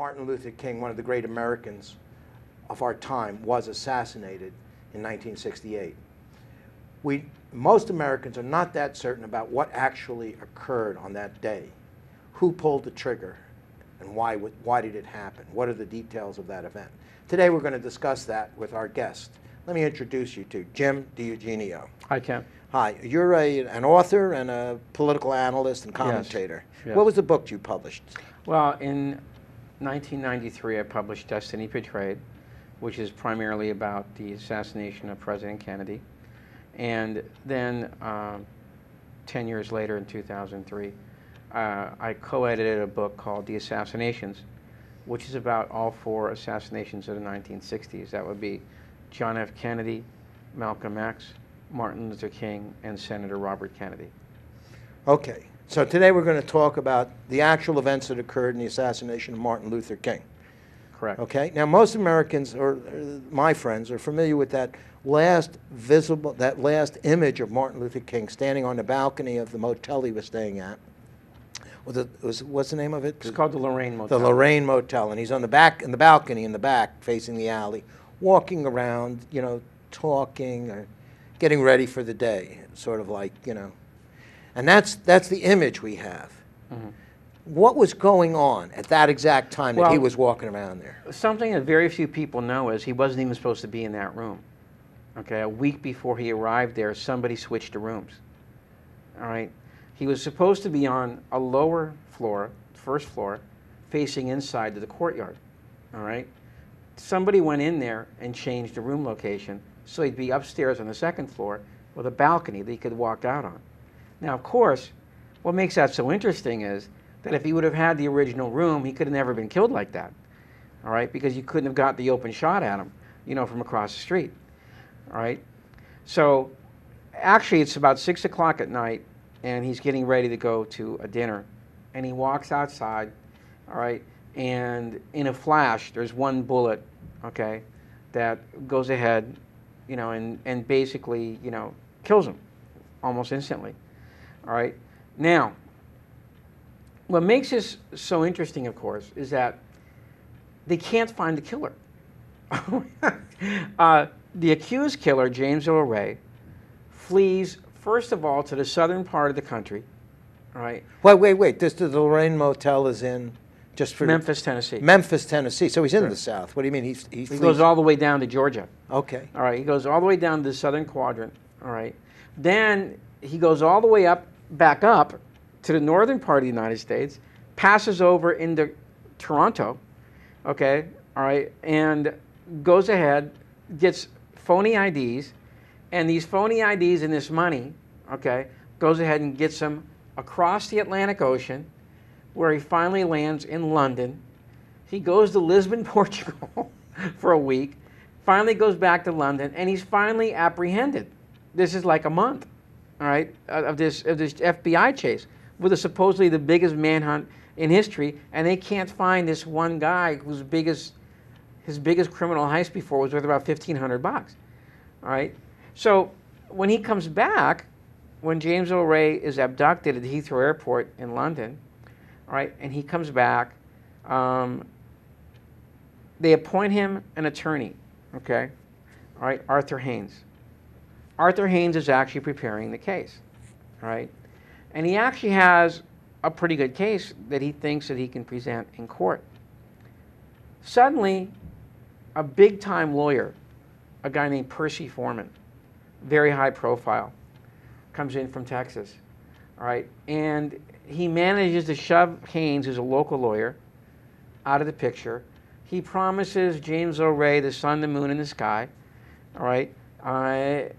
Martin Luther King, one of the great Americans of our time, was assassinated in 1968. Most Americans are not that certain about what actually occurred on that day. Who pulled the trigger and why did it happen? What are the details of that event? Today we're going to discuss that with our guest. Let me introduce you to Jim DiEugenio. Hi, Ken. Hi, you're an author and a political analyst and commentator. Yes. What was the book you published? Well, in 1993, I published Destiny Betrayed, which is primarily about the assassination of President Kennedy. And then 10 years later, in 2003, I co-edited a book called The Assassinations, which is about all four assassinations of the 1960s. That would be John F. Kennedy, Malcolm X, Martin Luther King, and Senator Robert Kennedy. Okay, so today we're going to talk about the actual events that occurred in the assassination of Martin Luther King. Correct. Okay, now most Americans, or my friends, are familiar with that last image of Martin Luther King standing on the balcony of the motel he was staying at. What's the name of it? It's called the Lorraine Motel. The Lorraine Motel, and he's on the balcony in the back, facing the alley, walking around, talking or getting ready for the day, sort of like, and that's the image we have. Mm-hmm. What was going on at that exact time that he was walking around there? Something that very few people know is he wasn't even supposed to be in that room. Okay, a week before he arrived there, somebody switched the rooms. All right, he was supposed to be on a lower floor, first floor, facing inside to the courtyard. All right, somebody went in there and changed the room location so he'd be upstairs on the second floor with a balcony that he could walk out on. Now, of course, what makes that so interesting is that if he would have had the original room, he could have never been killed like that. All right, because you couldn't have got the open shot at him, from across the street. All right, so actually it's about 6 o'clock at night, and he's getting ready to go to a dinner, and he walks outside. All right, and in a flash, there's one bullet, okay, that goes ahead, and basically, kills him almost instantly. All right, now, what makes this so interesting, of course, is that they can't find the killer. The accused killer, James Earl Ray, flees, first of all, to the southern part of the country. All right. Wait. The Lorraine Motel is in just for Memphis, Tennessee. Memphis, Tennessee. So he's in the South. What do you mean? He goes all the way down to Georgia. Okay. All right. He goes all the way down to the southern quadrant. All right. Then he goes all the way back up to the northern part of the United States, passes over into Toronto. Okay. All right. And goes ahead, gets phony IDs, and these phony IDs and this money, okay, goes ahead and gets them across the Atlantic Ocean, where he finally lands in London. He goes to Lisbon, Portugal for a week, finally goes back to London, and he's finally apprehended. This is like a month, all right, of this FBI chase with supposedly the biggest manhunt in history, and they can't find this one guy his biggest criminal heist before was worth about $1,500. All right. So when he comes back, when James Earl Ray is abducted at Heathrow Airport in London, all right, and he comes back, they appoint him an attorney. Okay. All right, Arthur Haynes. Arthur Haynes is actually preparing the case. All right, and he actually has a pretty good case that he thinks that he can present in court. Suddenly, a big-time lawyer, a guy named Percy Foreman, very high profile, comes in from Texas, all right, and he manages to shove Haynes, who's a local lawyer, out of the picture. He promises James Earl Ray the sun, the moon, and the sky, all right,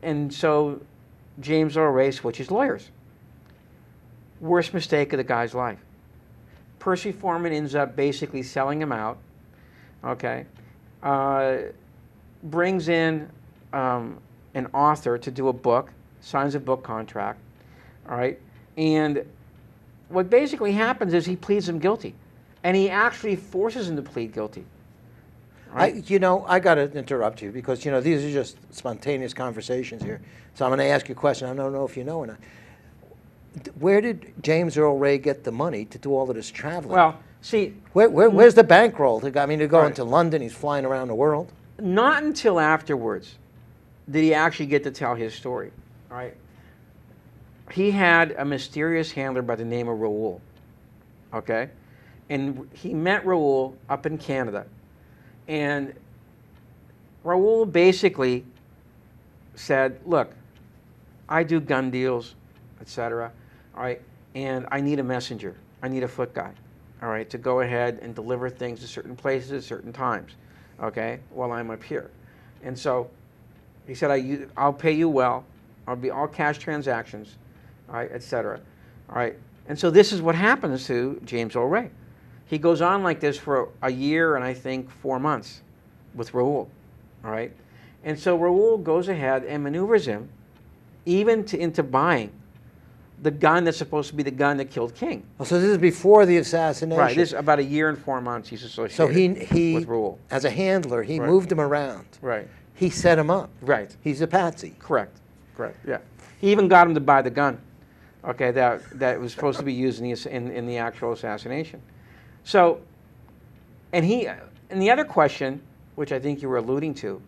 and so James Earl Ray switches lawyers. Worst mistake of the guy's life. Percy Foreman ends up basically selling him out, okay, brings in an author to do a book, signs a book contract, all right, and what basically happens is he pleads him guilty, and he actually forces him to plead guilty. Right? I got to interrupt you because, these are just spontaneous conversations here. So I'm going to ask you a question. I don't know if you know or not. Where did James Earl Ray get the money to do all of this traveling? Well, See, where's the bankroll? I mean, to go Right. into London, he's flying around the world. not until afterwards did he actually get to tell his story. All right. He had a mysterious handler by the name of Raoul. Okay, and he met Raoul up in Canada, and Raoul basically said, "Look, I do gun deals, etc. All right, and I need a messenger. I need a foot guy. All right, to go ahead and deliver things to certain places at certain times. Okay, while I'm up here." And so he said, "I'll pay you well. I'll be all cash transactions, all right, etc. All right." And so this is what happens to James Earl Ray. He goes on like this for a year and I think 4 months with Raoul. All right, and so Raoul goes ahead and maneuvers him even into buying the gun that's supposed to be the gun that killed King. Oh, so this is before the assassination. Right. This is about a year and 4 months he's associated So he with Raoul. as a handler, he Right. moved him around. Right. He set him up. Right. He's a patsy. Correct. Correct. Yeah. He even got him to buy the gun. Okay. That was supposed to be used in the actual assassination. So, and the other question, which I think you were alluding to,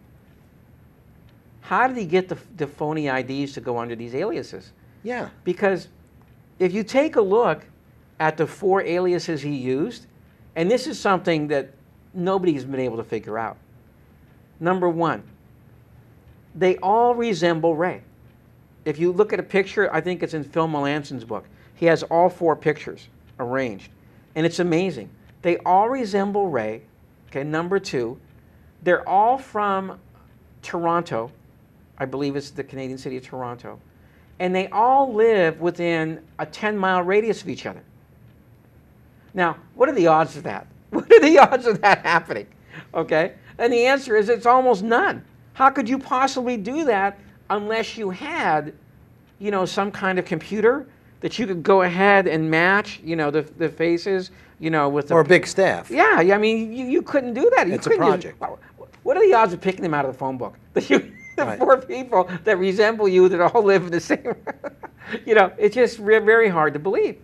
how did he get the phony IDs to go under these aliases? Yeah. Because if you take a look at the 4 aliases he used, and this is something that nobody's been able to figure out. Number 1, they all resemble Ray. If you look at a picture, I think it's in Phil Melanson's book. He has all 4 pictures arranged, and it's amazing. They all resemble Ray. Okay, number 2, they're all from Toronto. I believe it's the Canadian city of Toronto. And they all live within a 10-mile radius of each other. Now, what are the odds of that? What are the odds of that happening? Okay? And the answer is it's almost none. How could you possibly do that unless you had, some kind of computer that you could go ahead and match, the faces, with the... Or a big staff. Yeah, I mean, you couldn't do that. It's a project. What are the odds of picking them out of the phone book? The Right. 4 people that resemble you that all live in the same... it's just very hard to believe.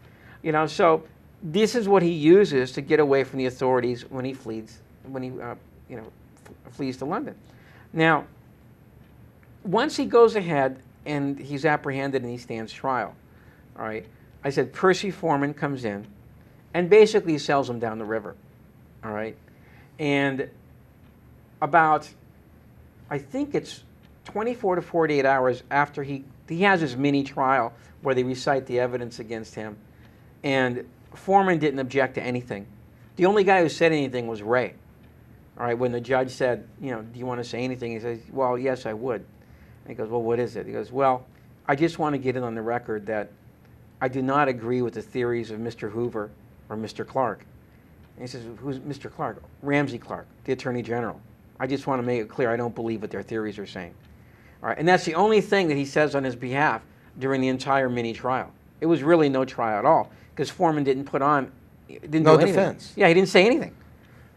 So this is what he uses to get away from the authorities when he flees to London. Now, once he goes ahead and he's apprehended and he stands trial, all right, I said Percy Foreman comes in and basically sells him down the river, all right? And about, I think it's 24 to 48 hours after he has his mini trial where they recite the evidence against him, and Foreman didn't object to anything. The only guy who said anything was Ray. All right, when the judge said, do you want to say anything? He says, well, yes, I would. And he goes, well, what is it? He goes, well, I just want to get it on the record that I do not agree with the theories of Mr. Hoover or Mr. Clark. And he says, who's Mr. Clark? Ramsey Clark, the Attorney General. I just want to make it clear I don't believe what their theories are saying. All right, and that's the only thing that he says on his behalf during the entire mini trial. It was really no trial at all because Foreman didn't do anything. defense. Yeah, he didn't say anything.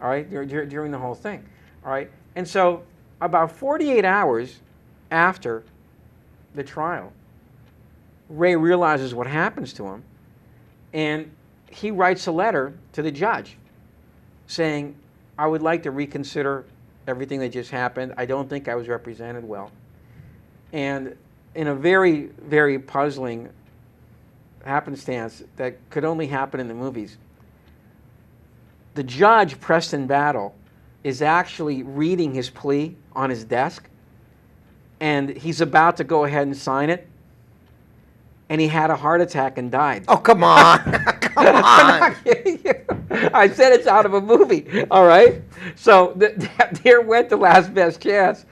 All right, during the whole thing. All right, and so about 48 hours after the trial, Ray realizes what happens to him, and he writes a letter to the judge saying, I would like to reconsider everything that just happened. I don't think I was represented well. And in a very, very puzzling happenstance that could only happen in the movies, the judge, Preston Battle, is actually reading his plea on his desk, and he's about to go ahead and sign it, and he had a heart attack and died. Oh, come on. Come on. I'm not kidding you. I said it's out of a movie, all right? So there went the last best chance,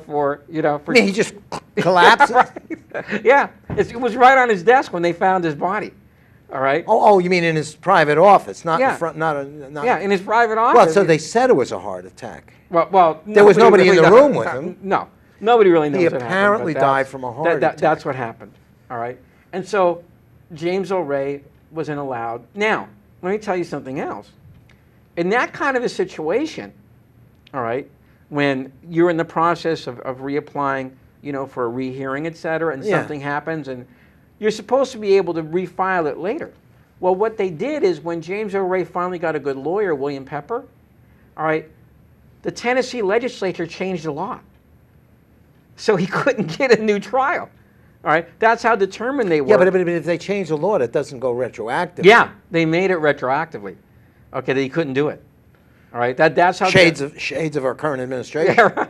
for... I mean, he just collapses? Right. Yeah, it was right on his desk when they found his body, all right? Oh, you mean in his private office, not Yeah. in front, not... Yeah, in his private office. Well, so they said it was a heart attack. Well, There was nobody in the really room with him. No, nobody really knows He what happened. apparently but died from a heart attack. That's what happened, all right? And so James Earl Ray wasn't allowed. Now, let me tell you something else. In that kind of a situation, all right, when you're in the process of reapplying, for a rehearing, et cetera, and Yeah. something happens, and you're supposed to be able to refile it later. Well, what they did is when James Earl Ray finally got a good lawyer, William Pepper, all right, the Tennessee legislature changed the law. So he couldn't get a new trial. All right, that's how determined they were. Yeah, but if they change the law, it doesn't go retroactive. Yeah, they made it retroactively. Okay, they couldn't do it. All right, that's how shades of our current administration. Yeah,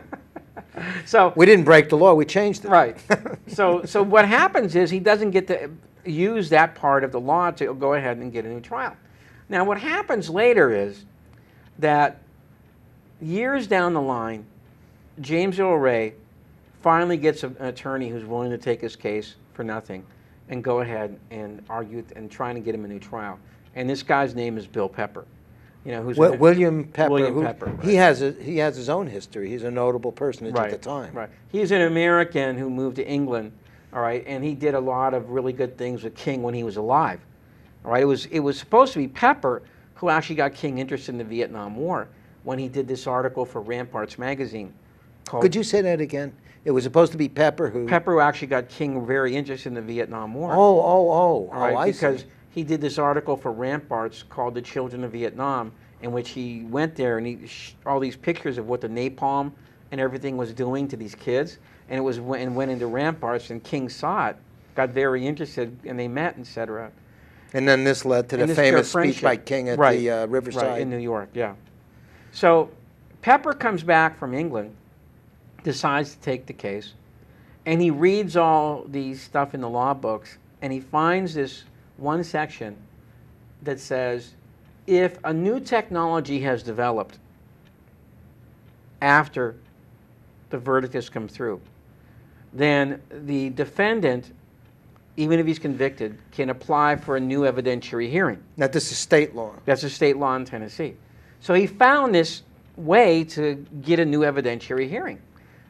so we didn't break the law; we changed it. Right. So what happens is he doesn't get to use that part of the law to go ahead and get a new trial. Now, what happens later is that years down the line, James Earl Ray finally gets an attorney who's willing to take his case for nothing and go ahead and argue and trying to get him a new trial. And this guy's name is Bill Pepper. You know, who's William Pepper. William Pepper. Right. He has his own history. He's a notable personage at the time. Right. He's an American who moved to England, all right, and he did a lot of really good things with King when he was alive. All right. It was supposed to be Pepper who actually got King interested in the Vietnam War when he did this article for Ramparts magazine. Could you say that again? It was supposed to be Pepper who actually got King very interested in the Vietnam War. Oh, I because see. He did this article for Ramparts called "The Children of Vietnam," in which he went there and all these pictures of what the napalm and everything was doing to these kids, and went into Ramparts, and King saw it, got very interested, and they met, etc. And then this led to the famous speech by King at the Riverside in New York. Yeah. So Pepper comes back from England, decides to take the case, and he reads all these stuff in the law books, and he finds this one section that says, if a new technology has developed after the verdict has come through, then the defendant, even if he's convicted, can apply for a new evidentiary hearing. Now, this is state law. That's a state law in Tennessee. So he found this way to get a new evidentiary hearing.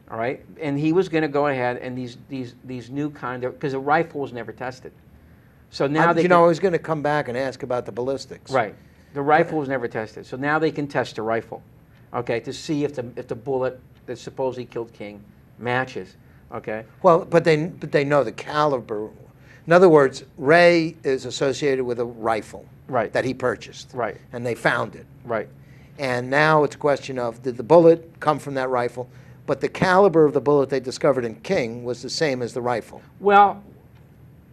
All right, and he was going to go ahead and these new kind of, because the rifle was never tested. So now I was going to come back and ask about the ballistics. Right, the rifle was never tested. So now they can test the rifle, okay, to see if the bullet that supposedly killed King matches. Okay. Well, but they know the caliber. In other words, Ray is associated with a rifle that he purchased. Right. And they found it. Right. And now it's a question of, did the bullet come from that rifle? But the caliber of the bullet they discovered in King was the same as the rifle. Well,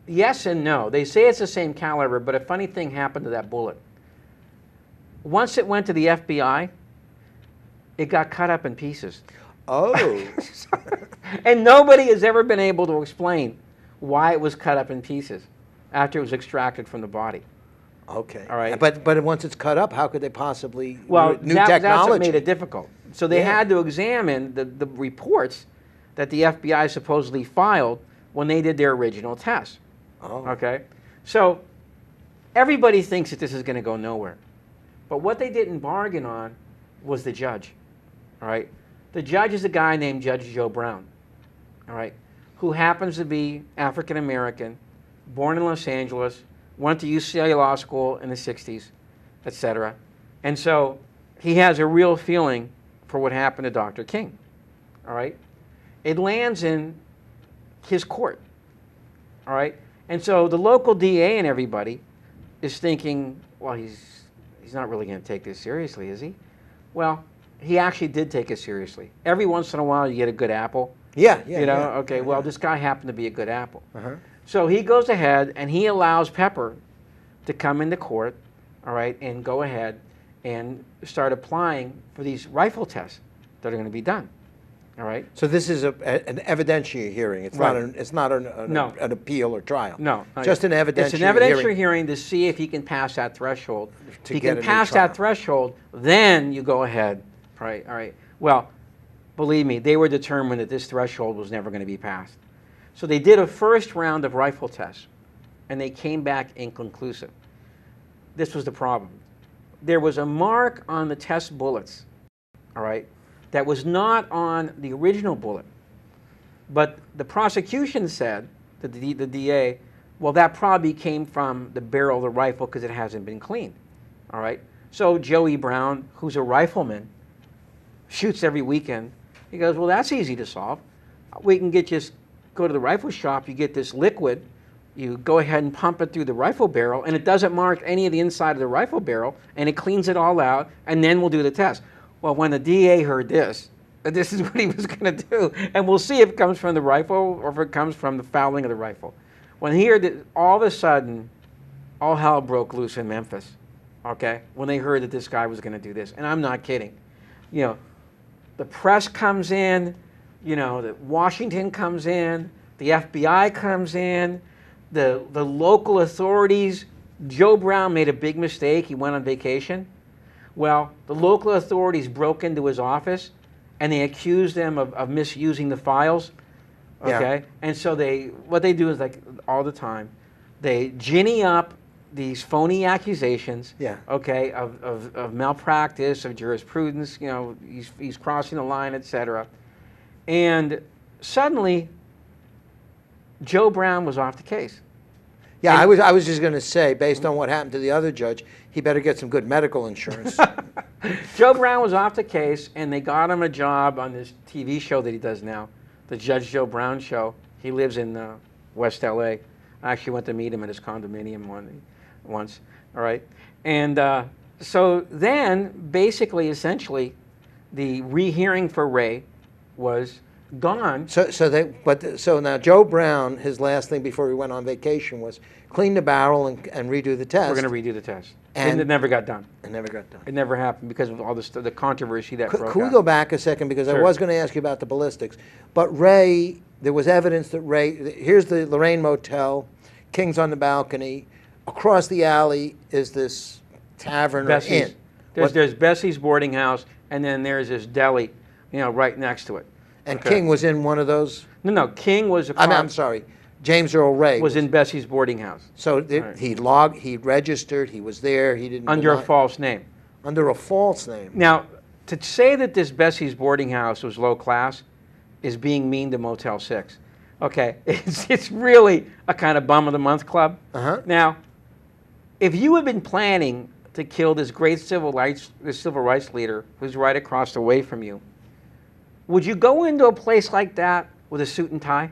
yes and no. They say it's the same caliber, but a funny thing happened to that bullet. Once it went to the FBI, it got cut up in pieces. Oh. And nobody has ever been able to explain why it was cut up in pieces after it was extracted from the body. Okay. All right. But once it's cut up, how could they possibly new technology? That's what made it difficult. So they had to examine the reports that the FBI supposedly filed when they did their original test. Oh. Okay. So everybody thinks that this is going to go nowhere. But what they didn't bargain on was the judge. All right. The judge is a guy named Judge Joe Brown. All right. Who happens to be African American, born in Los Angeles, went to UCLA Law School in the 60s, etc. And so he has a real feeling for what happened to Dr. King. All right? It lands in his court. All right? And so the local DA and everybody is thinking, well, he's not really going to take this seriously, is he? Well, he actually did take it seriously. Every once in a while you get a good apple. Yeah. Okay, well, this guy happened to be a good apple. So he goes ahead and he allows Pepper to come into court, all right, and go ahead and start applying for these rifle tests that are going to be done, all right? So this is an evidentiary hearing. It's not an appeal or trial. No. Just an evidentiary hearing. It's an evidentiary hearing to see if he can pass that threshold. If he can pass that threshold, then you go ahead, right? All right. Well, believe me, they were determined that this threshold was never going to be passed. So they did a first round of rifle tests, and they came back inconclusive. This was the problem. There was a mark on the test bullets, all right, that was not on the original bullet. But the prosecution said, the DA, well, that probably came from the barrel of the rifle because it hasn't been cleaned, all right? So Joey Brown, who's a rifleman, shoots every weekend. He goes, well, that's easy to solve. We can go to the rifle shop, you get this liquid, You go ahead and pump it through the rifle barrel, and it doesn't mark any of the inside of the rifle barrel, and it cleans it all out, and then we'll do the test. Well, when the DA heard this is what he was going to do, and we'll see if it comes from the rifle or if it comes from the fouling of the rifle. When he heard that, all of a sudden, all hell broke loose in Memphis, okay, when they heard that this guy was going to do this. And I'm not kidding. You know, the press comes in, you know, the Washington comes in, the FBI comes in, the local authorities. Joe Brown made a big mistake. He went on vacation. Well, the local authorities broke into his office, and they accused him of misusing the files. Okay, yeah. And so what they do is, like all the time, they ginny up these phony accusations. Yeah. Okay, of malpractice, of jurisprudence. You know, he's crossing the line, etc. And suddenly, Joe Brown was off the case. Yeah, I was just going to say, based on what happened to the other judge, he better get some good medical insurance. Joe Brown was off the case, and they got him a job on this TV show that he does now, the Judge Joe Brown Show. He lives in West LA. I actually went to meet him at his condominium once. All right, and so then basically, essentially, the rehearing for Ray was gone. So now Joe Brown, his last thing before he went on vacation was clean the barrel and redo the test. We're going to redo the test, and it never got done. It never got done. It never happened because of all the controversy that broke out. Could we go back a second, because Sure. I was going to ask you about the ballistics, but Ray, there was evidence that Ray. Here's the Lorraine Motel, King's on the balcony. Across the alley is this tavern or inn. There's Bessie's boarding house, and then there's this deli, you know, right next to it. And okay. King was in one of those? No, King was... I'm sorry. James Earl Ray was in Bessie's boarding house. So he registered, he was there, he didn't... Under a false name. Under a false name. Now, to say that this Bessie's boarding house was low class is being mean to Motel 6. Okay, it's really a kind of bum of the month club. Uh-huh. Now, if you had been planning to kill this great civil rights leader who's right across the way from you, would you go into a place like that with a suit and tie?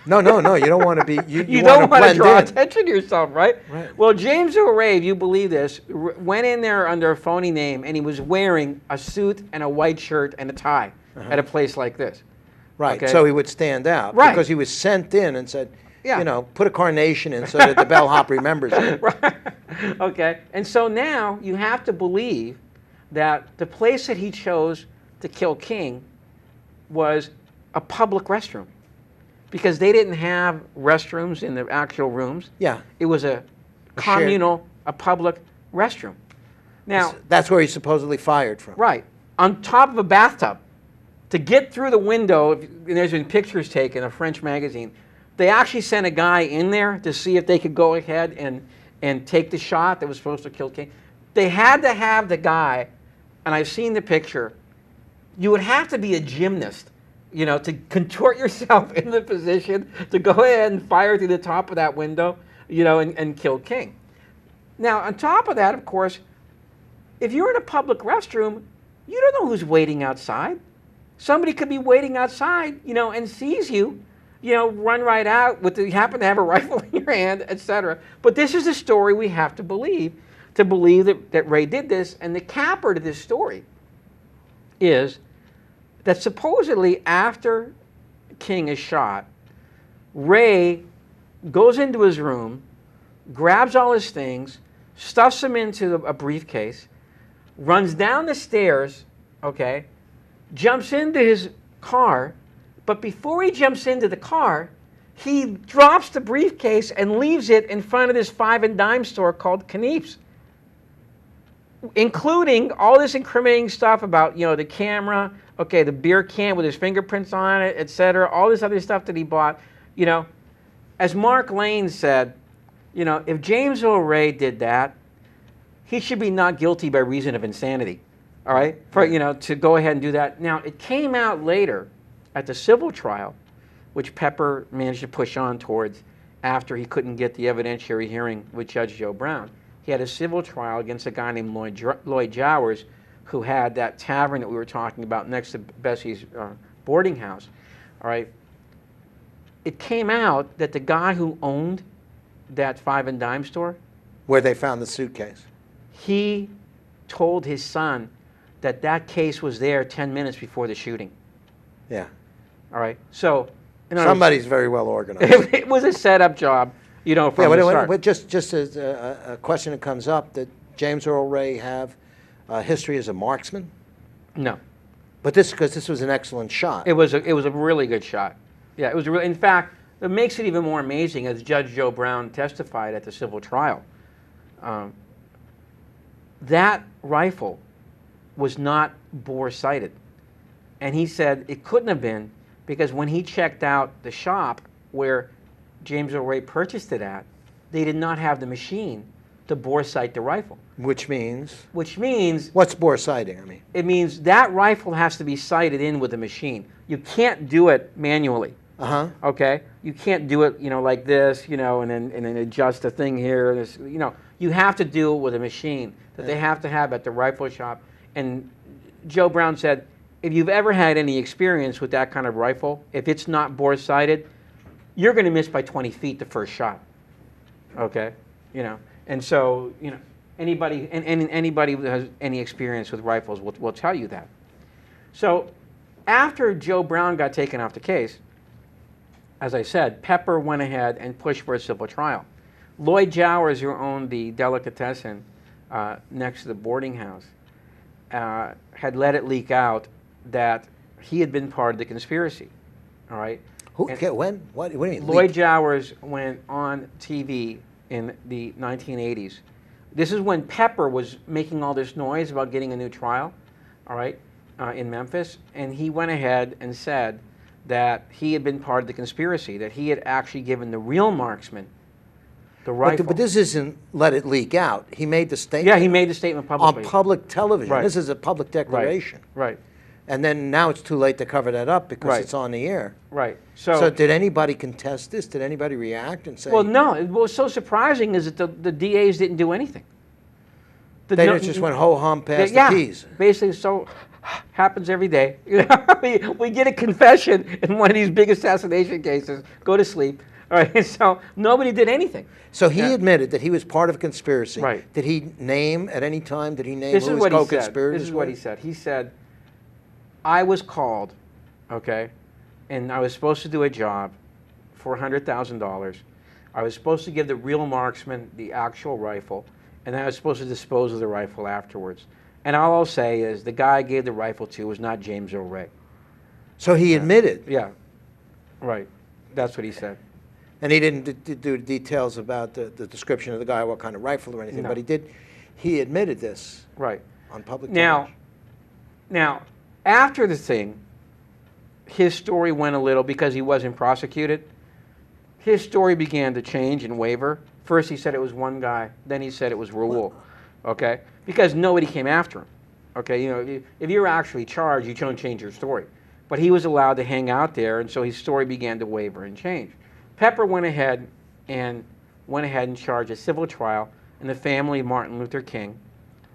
No. You don't want to be. You don't want to draw in. attention to yourself, right? Well, James Earl Ray, if you believe this, went in there under a phony name, and he was wearing a suit and a white shirt and a tie at a place like this. Right. Okay? So he would stand out. Right. Because he was sent in and said, yeah. You know, put a carnation in so that the bellhop remembers it. Right. Okay. And so now you have to believe that the place that he chose to kill King was a public restroom, because they didn't have restrooms in the actual rooms. Yeah. It was a communal, a public restroom. Now, that's where he supposedly fired from. Right. On top of a bathtub. To get through the window, and there's been pictures taken, a French magazine, they actually sent a guy in there to see if they could go ahead and take the shot that was supposed to kill King. They had to have the guy, and I've seen the picture, you would have to be a gymnast, you know, to contort yourself in the position to go ahead and fire through the top of that window, you know, and kill King. Now, on top of that, of course, if you're in a public restroom, you don't know who's waiting outside. Somebody could be waiting outside, you know, and sees you, you know, run right out you happen to have a rifle in your hand, etc. But this is a story we have to believe that Ray did this. And the capper to this story is that supposedly after King is shot, Ray goes into his room, grabs all his things, stuffs them into a briefcase, runs down the stairs, okay, jumps into his car, but before he jumps into the car, he drops the briefcase and leaves it in front of this five and dime store called Kniep's, including all this incriminating stuff about, you know, the camera, okay, the beer can with his fingerprints on it, etc., all this other stuff that he bought. You know, as Mark Lane said, you know, if James Earl Ray did that, he should be not guilty by reason of insanity. All right, you know, to go ahead and do that. Now, it came out later at the civil trial, which Pepper managed to push on towards after he couldn't get the evidentiary hearing with Judge Joe Brown. He had a civil trial against a guy named Lloyd Jowers, who had that tavern that we were talking about next to Bessie's boarding house. All right. it came out that the guy who owned that five and dime store, Where they found the suitcase. he told his son that that case was there 10 minutes before the shooting. Yeah. All right. So, in other words, Somebody's very well organized. it was a setup job, you know, from Yeah, the start. but just as a question that comes up, did James Earl Ray have history as a marksman? No. But because this was an excellent shot. It was a really good shot. Yeah, it was in fact, it makes it even more amazing, as Judge Joe Brown testified at the civil trial. That rifle was not bore-sighted. And he said it couldn't have been because when he checked out the shop where James Earl Ray purchased it at, they did not have the machine to bore-sight the rifle. Which means? Which means... What's bore sighting, I mean? It means that rifle has to be sighted in with a machine. You can't do it manually. Uh-huh. Okay? You can't do it, you know, like this, you know, and then adjust a thing here. This, you know, you have to do it with a machine that they have to have at the rifle shop. And Joe Brown said, if you've ever had any experience with that kind of rifle, if it's not bore-sighted, you're going to miss by 20 feet the first shot. Okay? You know, and so, you know, anybody who has any experience with rifles will tell you that. So after Joe Brown got taken off the case, as I said, Pepper went ahead and pushed for a civil trial. Lloyd Jowers, who owned the delicatessen next to the boarding house, had let it leak out that he had been part of the conspiracy. All right? Who? When? What do you mean? Lloyd Jowers went on TV in the 1980s. This is when Pepper was making all this noise about getting a new trial, all right, in Memphis, and he went ahead and said that he had been part of the conspiracy, that he had actually given the real marksman the rifle. But this isn't let it leak out. He made the statement. Yeah, he made the statement publicly. On public television. Right. This is a public declaration. Right. And then now it's too late to cover that up because Right. it's on the air. Right. So did anybody contest this? Did anybody react and say? Well, no. What was so surprising is that the DAs didn't do anything. They just went ho-hum past the keys. Basically, so happens every day. we get a confession in one of these big assassination cases, go to sleep. All right, so nobody did anything. So he admitted that he was part of a conspiracy. Right. Did he name at any time, did he name This who is his what he said. co-conspirators This is what were? he said. He said, I was called, okay, and I was supposed to do a job for $100,000. I was supposed to give the real marksman the actual rifle, and then I was supposed to dispose of the rifle afterwards. And all I'll say is the guy I gave the rifle to was not James Earl Ray. So he admitted. Yeah, right. That's what he said. And he didn't do details about the description of the guy, what kind of rifle or anything, No. but he admitted this Right. on public television. Now, after the thing, his story went a little, because he wasn't prosecuted, his story began to change and waver. First he said it was one guy, then he said it was Raul, okay? Because nobody came after him, okay? You know, if you're actually charged, you don't change your story. But he was allowed to hang out there, and so his story began to waver and change. Pepper went ahead and charged a civil trial in the family of Martin Luther King.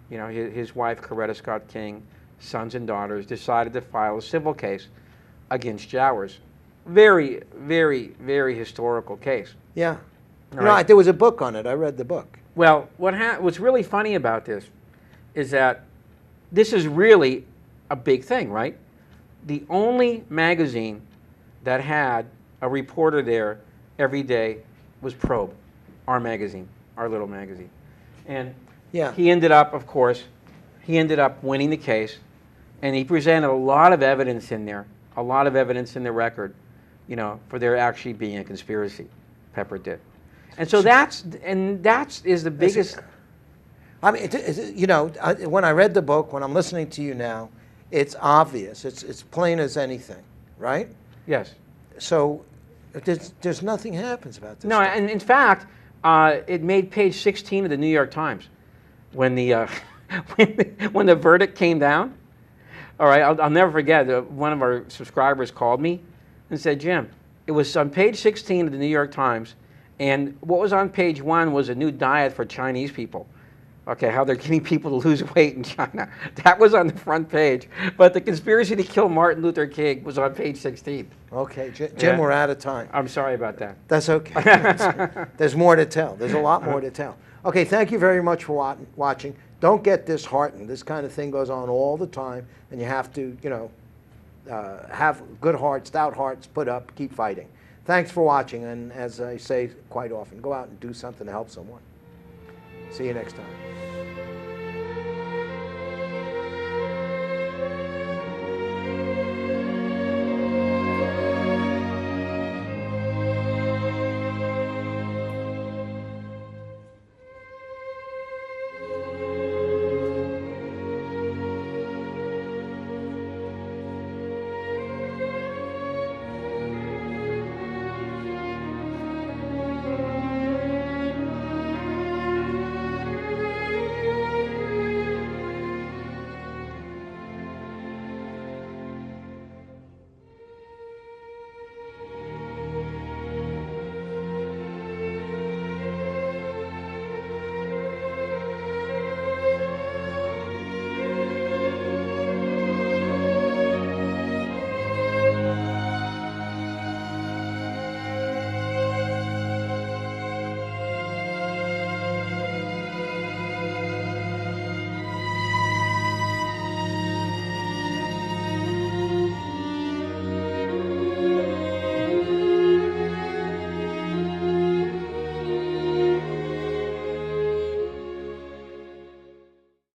You know, his wife, Coretta Scott King, sons and daughters, decided to file a civil case against Jowers. Very, very, very historical case. Yeah. All right. There was a book on it. I read the book. Well, what's really funny about this is that this is really a big thing, right? The only magazine that had a reporter there every day was Probe, our magazine, our little magazine. And he ended up, of course, winning the case, and he presented a lot of evidence in there, a lot of evidence in the record, you know, for there actually being a conspiracy. Pepper did. And so that's the biggest. I mean, you know, when I read the book, when I'm listening to you now, it's obvious. It's plain as anything, right? Yes. So there's nothing happens about this. No, stuff. and in fact, it made page 16 of the New York Times when the when the verdict came down. All right, I'll never forget. One of our subscribers called me and said, "Jim, it was on page 16 of the New York Times, and what was on page 1 was a new diet for Chinese people." Okay, how they're getting people to lose weight in China. That was on the front page. But the conspiracy to kill Martin Luther King was on page 16. Okay, Jim, Yeah. we're out of time. I'm sorry about that. That's okay. There's more to tell. There's a lot more to tell. Okay, thank you very much for watching. Don't get disheartened. This kind of thing goes on all the time, and you have to, you know, have good hearts, stout hearts, put up, keep fighting. Thanks for watching, and as I say quite often, go out and do something to help someone. See you next time.